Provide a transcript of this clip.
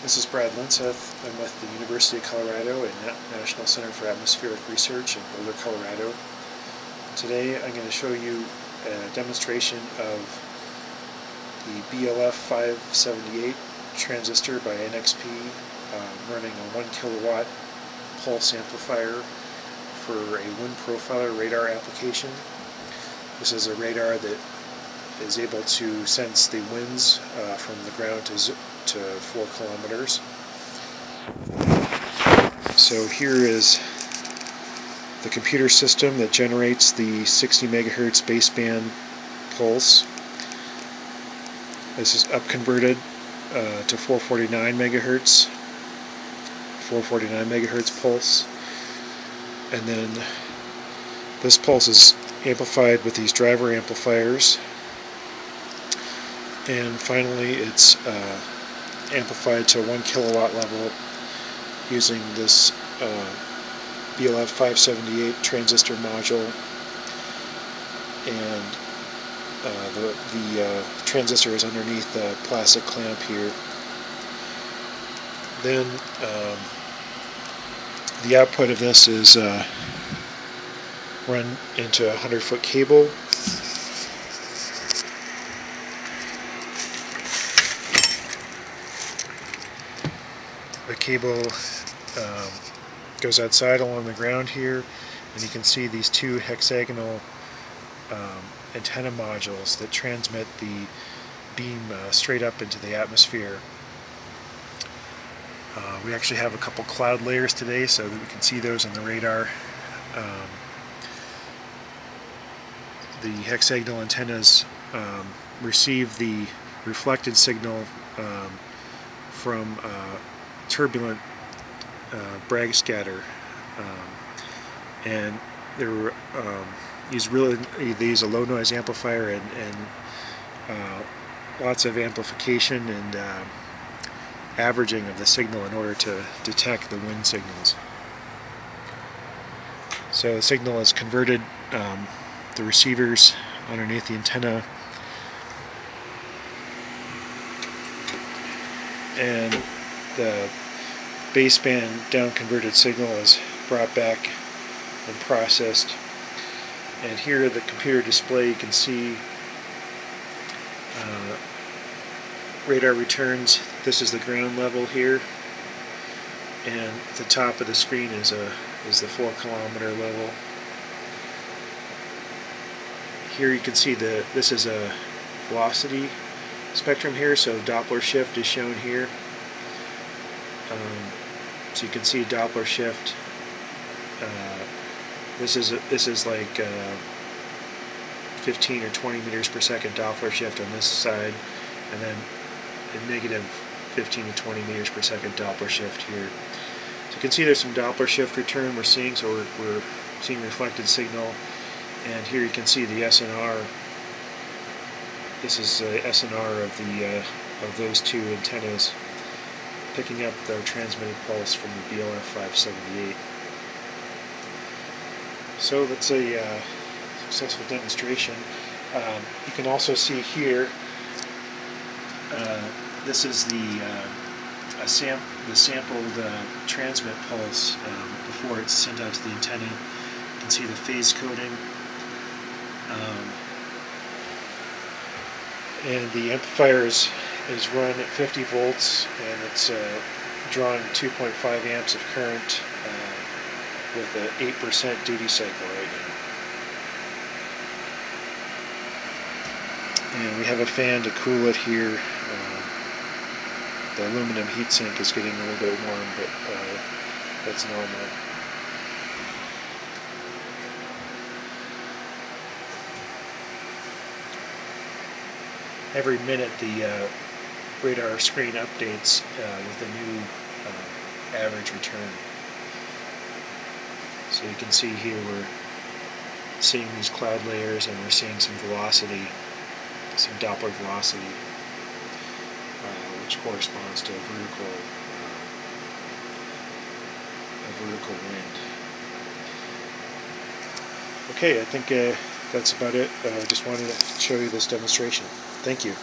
This is Brad Linseth. I'm with the University of Colorado and National Center for Atmospheric Research in Boulder, Colorado. Today I'm going to show you a demonstration of the BLF578 transistor by NXP running a 1 kilowatt pulse amplifier for a wind profiler radar application. This is a radar that is able to sense the winds from the ground to 4 kilometers. So here is the computer system that generates the 60 megahertz baseband pulse. This is upconverted to 449 megahertz pulse, and then this pulse is amplified with these driver amplifiers, and finally it's amplified to 1 kilowatt level using this BLF578 transistor module, and the transistor is underneath the plastic clamp here. Then the output of this is run into a 100-foot cable. The cable goes outside along the ground here, and you can see these two hexagonal antenna modules that transmit the beam straight up into the atmosphere. We actually have a couple cloud layers today so that we can see those on the radar. The hexagonal antennas receive the reflected signal from turbulent Bragg scatter, and they're they use a low noise amplifier and lots of amplification and averaging of the signal in order to detect the wind signals. So the signal is converted, the receivers underneath the antenna, and the baseband down converted signal is brought back and processed. And here the computer display, you can see radar returns. This is the ground level here, and at the top of the screen is the 4 kilometer level. Here you can see this is a velocity spectrum here, so Doppler shift is shown here. So you can see Doppler shift. This is like 15 or 20 meters per second Doppler shift on this side, and then a negative 15 to 20 meters per second Doppler shift here. So you can see there's some Doppler shift return we're seeing, so we're seeing reflected signal. And here you can see the SNR. This is the SNR of those two antennas picking up the transmitted pulse from the BLF578. So that's a successful demonstration. You can also see here, this is the sampled transmit pulse before it's sent out to the antenna. You can see the phase coding. And the amplifier is run at 50 volts, and it's drawing 2.5 amps of current with an 8% duty cycle right now. And we have a fan to cool it here. The aluminum heatsink is getting a little bit warm, but that's normal. Every minute the radar screen updates with a new average return. So you can see here we're seeing these cloud layers, and we're seeing some velocity, some Doppler velocity, which corresponds to a vertical wind. Okay, I think that's about it. I just wanted to show you this demonstration. Thank you.